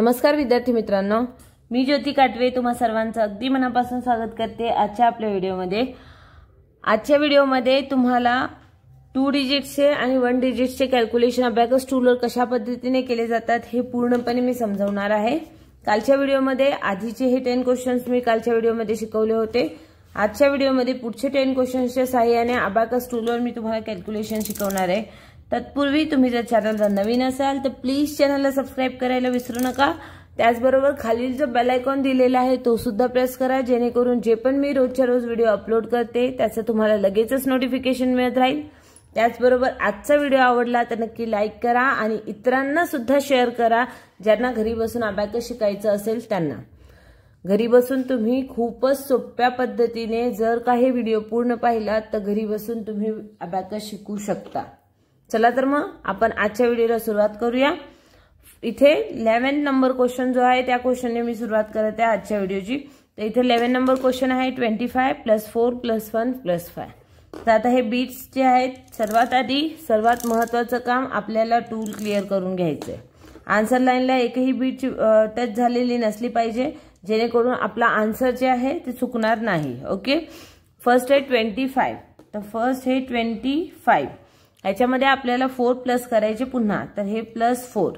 नमस्कार विद्यार्थी मित्रांनो, मी ज्योती काटवे तुम्हा सर्वांचं अगदी मनापासून स्वागत करते आजच्या आपल्या व्हिडिओमध्ये। आजच्या व्हिडिओमध्ये तुम्हाला 2 डिजिट्सचे आणि 1 डिजिट्सचे कॅल्क्युलेशन अबॅकस टूलवर कशा पद्धतीने केले जातात हे पूर्णपणे मी समजावणार आहे। कालच्या व्हिडिओमध्ये आधीचे हे 10 क्वेश्चन्स मी कालच्या व्हिडिओमध्ये शिकवले होते। आजच्या व्हिडिओमध्ये पुढचे 10 क्वेश्चन्सच्या सहाय्याने अबॅकस टूलवर मी तुम्हाला कॅल्क्युलेशन शिकवणार आहे। तत्पूर्वी तुम्ही जर चॅनलला नवीन असाल तर प्लीज चॅनलला सबस्क्राइब करायला विसरू नका। त्याचबरोबर खालील जो बेल आयकॉन दिलेला आहे तो सुद्धा प्रेस करा, जेणेकरून जे पण मी रोजच्या रोज व्हिडिओ अपलोड करते त्याचं तुम्हाला लगेचच नोटिफिकेशन मिळत राहील। त्याचबरोबर आजचा व्हिडिओ आवडला तर नक्की लाईक करा आणि इतरांना सुद्धा शेअर करा ज्यांना घरी बसून अबॅकस शिकायचं असेल त्यांना। घरी बसून तुम्ही खूपच सोप्या पद्धतीने जर काही व्हिडिओ पूर्ण पाहिलात तर घरी बसून तुम्ही अबॅकस शिकू शकता। चला तर मग आपण आजच्या व्हिडिओला सुरुवात करूया। इथे 11 नंबर क्वेश्चन जो आहे त्या क्वेश्चनने मी सुरुवात करते आजच्या व्हिडिओची। तर इथे 11 नंबर क्वेश्चन आहे 25 + 4 + 1 + 5। तर आता हे बीट्स जे आहेत सर्वात आधी सर्वात महत्त्वाचं काम आपल्याला टूल क्लिअर करून घ्यायचंय। आन्सर लाईनला एकही बीट टच झालेली नसली पाहिजे, जेणेकरून आपला आन्सर जे आहे ते चुकणार नाही। ओके, फर्स्ट आहे 25। तर फर्स्ट हे 25, याच्यामध्ये आपल्याला 4 प्लस करायचे पुन्हा, तर हे +4।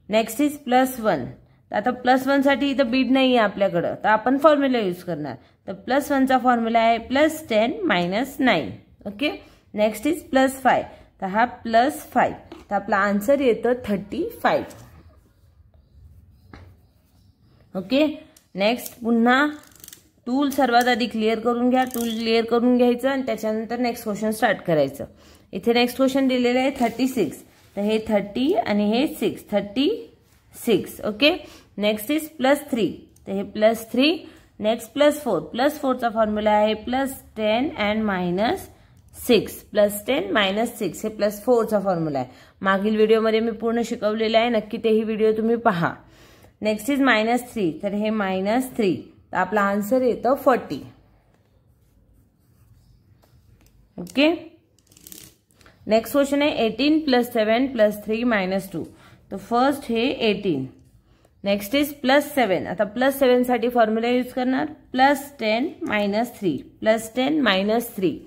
Next is +1। आता +1 साठी इथं बीट नाही आहे आपल्याकडे, तर आपण फॉर्म्युला यूज करणार। तर +1 चा फॉर्म्युला आहे +10 - 9। Okay, next is +5। तर हा +5, तर आपला आन्सर येतो 35। ओके, नेक्स्ट पुन्हा टूल सर्वात आधी क्लिअर करून घ्या। टूल क्लिअर करून घ्यायचं आणि त्याच्यानंतर नेक्स्ट क्वेश्चन स्टार्ट करायचं। इथे नेक्स्ट क्वेश्चन दिलेले आहे 36। तर हे 30 आणि हे 6, 36। Okay, next is +3। तर हे +3। नेक्स्ट +4। +4 चा फॉर्म्युला आहे +10 and -6। +10 - 6 हे +4 चा फॉर्म्युला आहे। मागील व्हिडिओमध्ये मी पूर्ण शिकवलेला आहे, नक्की तेही व्हिडिओ तुम्ही पहा। Next is -3। तर हे -3, तर आपला आन्सर येतो 40। ओके, नेक्स्ट क्वेश्चन आहे 18 + 7 + 3 - 2। तो फर्स्ट हे 18। Next is +7। आता +7 साठी फॉर्म्युला यूज करणार +10 - 3। +10 - 3।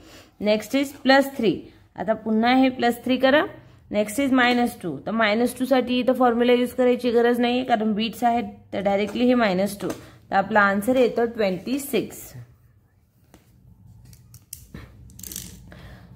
Next is +3। आता पुन्हा हे +3 करा। Next is -2। तर -2 साठी इथं फॉर्म्युला यूज करायची गरज नाही, कारण बीट्स आहेत तर डायरेक्टली हे -2। तर आपला आन्सर येतो 26।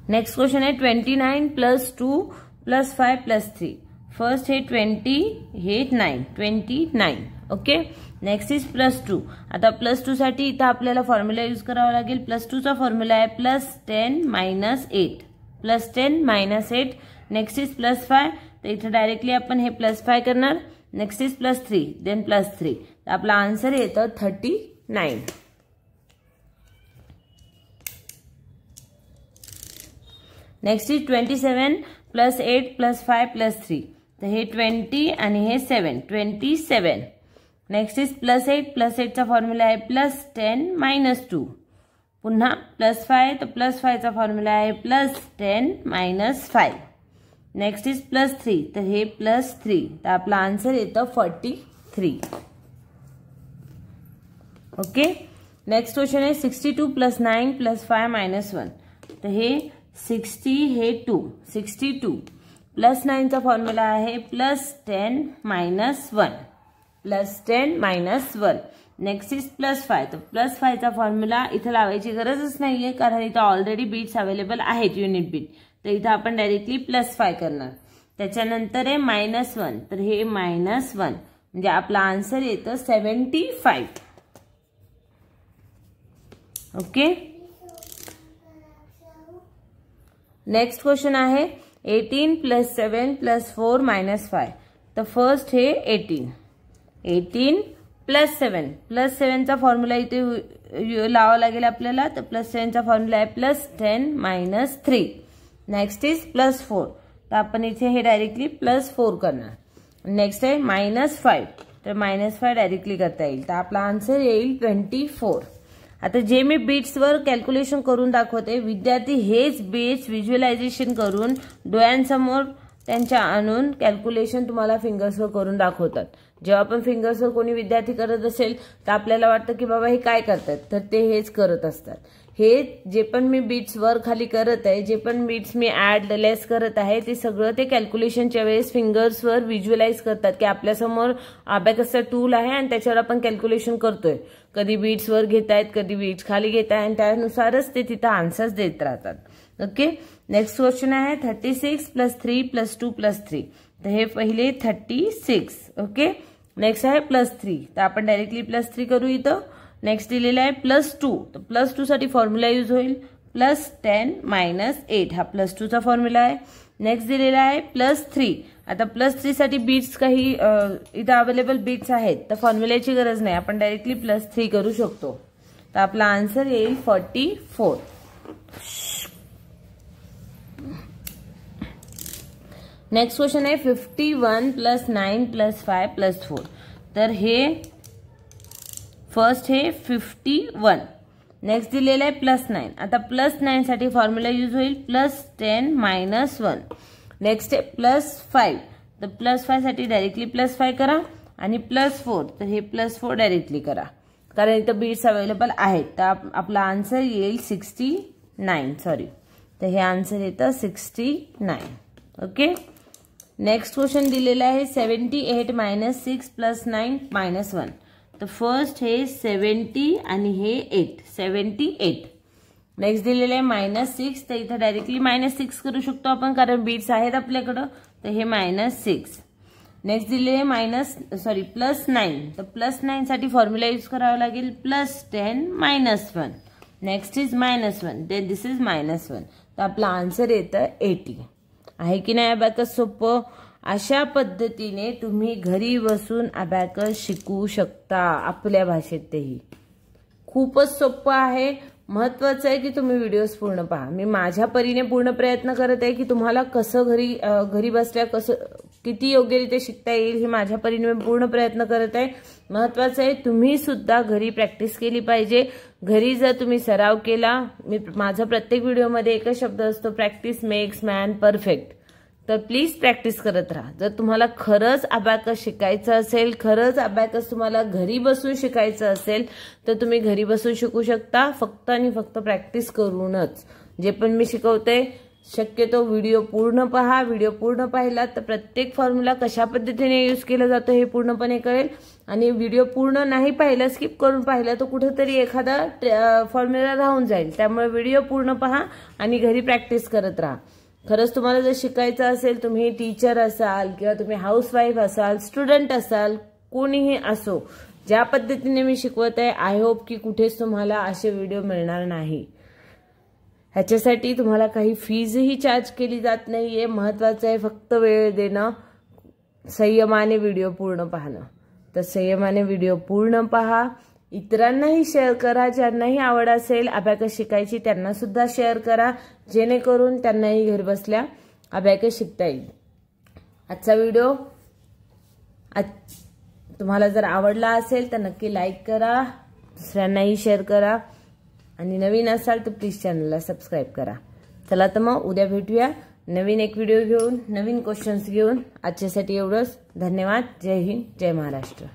नेक्स्ट क्वेश्चन है 29 + 2 + 5 + 3। फर्स्ट है 20, हे 9, 29। Okay, next is +2। आता +2 साठी इथं आपल्याला फॉर्म्युला यूज करावा लागेल। +2 चा फॉर्म्युला आहे +10 - 8। +10 - 8। Next is +5। तर इथं डायरेक्टली आपण हे +5 करणार। Next is +3, then +3। तर आपला आन्सर येतं 39। Next is 27 + 8 + 5 + 3। तर हे 20 आणि हे 7, 27। Next is +8। +8 चा फॉर्म्युला आहे +10 - 2। पुन्हा +5। तर +5 चा फॉर्म्युला आहे +10 - 5। Next is +3। तर हे +3, तर आपला आन्सर येतं 43। ओके, नेक्स्ट क्वेश्चन आहे 62 + 9 + 5 - 1। तर हे 60 हे 2, 62। +9 चा फॉर्म्युला आहे +10 - 1। +10 - 1। Next is +5। तर +5 चा फॉर्म्युला इथं लावायची गरजच नाहीये, कारण इथं ऑलरेडी बीट्स अवेलेबल आहेत, युनिट बीट। तर इथं आपण डायरेक्टली +5 करणार। त्याच्यानंतर आहे -1। तर हे -1, म्हणजे आपला आन्सर येतं 75। ओके, नेक्स्ट क्वेश्चन आहे 18 + 7 + 4 - 5। तर फर्स्ट हे 18। 18 + 7। +7 चा फॉर्म्युला इथे लावावा लागेल आपल्याला। तर +7 चा फॉर्म्युला आहे +10 - 3। Next is +4। तर आपण इथे हे डायरेक्टली +4 करणार। नेक्स्ट आहे -5। तर -5 डायरेक्टली करता येईल, तर आपला आन्सर येईल 24। आता जे मी बीट्सवर कॅल्क्युलेशन करून दाखवते, विद्यार्थी हेच बीट्स व्हिज्युअलायझेशन करून डोळ्यांसमोर त्यांच्या आणून कॅल्क्युलेशन तुम्हाला फिंगर्सवर करून दाखवतात। जेव्हा पण फिंगर्सवर कोणी विद्यार्थी करत असेल तर आपल्याला वाटतं की बाबा हे काय करतात, तर ते हेच करत असतात। हे जे पण मी बीट्स वर खाली करत आहे, जे पण बीट्स मी ऍड लेस करत आहे, ते सगळं ते कॅल्क्युलेशनच्या वेळेस फिंगर्सवर व्हिज्युअलाइज करतात की आपल्यासमोर अबॅकसचा टूल आहे आणि त्याच्यावर आपण कॅल्क्युलेशन करतोय। कधी बीट्स वर घेतायत, कधी बीट्स खाली घेतायत आणि त्यानुसारच ते तिथं आन्सर्स देत राहतात। ओके, नेक्स्ट क्वेश्चन आहे 36 + 3 + 2 + 3। तर हे पहिले 36। ओके, नेक्स्ट आहे +3, तर आपण डायरेक्टली +3 करू इथं। नेक्स्ट दिलेला आहे +2, तर +2 साठी फॉर्म्युला यूज होईल +10 - 8, हा +2 चा फॉर्म्युला आहे। नेक्स्ट दिलेला आहे +3, आता +3 साठी बीट्स काही इथं अवेलेबल बीट्स आहेत, तर फॉर्म्युल्याची गरज नाही, आपण डायरेक्टली +3 करू शकतो। तर आपला आन्सर येईल 44। नेक्स्ट क्वेश्चन आहे 51 + 9 + 5 + 4। तर हे फर्स्ट हे 51, नेक्स्ट दिलेलं आहे +9, आता +9 साठी फॉर्म्युला यूज होईल +10 - 1। नेक्स्ट आहे +5, तर +5 साठी डायरेक्टली +5 करा आणि +4, तर हे +4 डायरेक्टली करा कारण इथं बीट्स अवेलेबल आहेत। तर आपला आन्सर येईल 69, सॉरी, तर हे आन्सर येतं 69। ओके, नेक्स्ट क्वेश्चन दिलेला आहे 78 - 6 + 9 - 1। तर फर्स्ट हे 70 आणि हे 8, 78। नेक्स्ट दिलेलं आहे -6, तर इथं डायरेक्टली -6 करू शकतो आपण कारण बीट्स आहेत आपल्याकडं, तर हे -6। नेक्स्ट दिलेले +9, तर +9 साठी फॉर्म्युला यूज करावा लागेल +10 - 1। Next is -1, then this is -1, तर आपला आन्सर येतं 80। आहे की नाही अबॅकस सोपं? अशा पद्धतीने तुम्ही घरी बसून अबॅकस शिकू शकता, आपल्या भाषेतही खूपच सोपं आहे। महत्वाचं आहे की तुम्ही व्हिडिओज पूर्ण पहा। मी माझ्या परीने पूर्ण प्रयत्न करत आहे की तुम्हाला कसं घरी बसल्या कसं किती योग्यरित्या शिकता येईल, हे माझ्या परीने मी पूर्ण प्रयत्न करत आहे। महत्वाचं आहे तुम्ही सुद्धा घरी प्रॅक्टिस केली पाहिजे। घरी जर तुम्ही सराव केला, माझा प्रत्येक व्हिडिओमध्ये एकच शब्द असतो, प्रॅक्टिस मेक्स मॅन परफेक्ट। तर प्लीज प्रॅक्टिस करत राहा। जर तुम्हाला खरंच अबॅकस शिकायचं असेल, खरंच अबॅकस तुम्हाला घरी बसून शिकायचं असेल, तर तुम्ही घरी बसून शिकू शकता, फक्त आणि फक्त प्रॅक्टिस करूनच। जे पण मी शिकवते शक्यतो व्हिडिओ पूर्ण पहा। व्हिडिओ पूर्ण पाहिला तर प्रत्येक फॉर्म्युला कशा पद्धतीने यूज केला जातो हे पूर्णपणे कळेल। आणि व्हिडिओ पूर्ण नाही पाहिला, स्किप करून पाहिला, तर कुठेतरी एखादा फॉर्म्युला राहून जाईल। त्यामुळे व्हिडिओ पूर्ण पहा आणि घरी प्रॅक्टिस करत राहा। खरंच तुम्हाला जर शिकायचं असेल, तुम्ही टीचर असाल किंवा तुम्ही हाऊसवाईफ असाल, स्टुडंट असाल, कोणीही असो, ज्या पद्धतीने मी शिकवत आहे, आय होप की कुठेच तुम्हाला असे व्हिडिओ मिळणार नाही। ह्याच्यासाठी तुम्हाला काही फीजही चार्ज केली जात नाहीये। महत्वाचं आहे फक्त वेळ देणं, संयमाने व्हिडिओ पूर्ण पाहणं। तर संयमाने व्हिडिओ पूर्ण पहा, इतरांनाही शेअर करा, ज्यांनाही आवड असेल अबॅकस शिकायची त्यांना सुद्धा शेअर करा, जेणेकरून त्यांनाही घर बसल्या अबॅकस शिकता येईल। आजचा व्हिडिओ तुम्हाला जर आवडला असेल तर नक्की लाईक करा, दुसऱ्यांनाही शेअर करा आणि नवीन असाल तर प्लीज चॅनलला सबस्क्राईब करा। चला तर मग उद्या भेटूया नवीन एक व्हिडिओ घेऊन, नवीन क्वेश्चन्स घेऊन। आजच्यासाठी एवढंच, धन्यवाद। जय हिंद, जय महाराष्ट्र।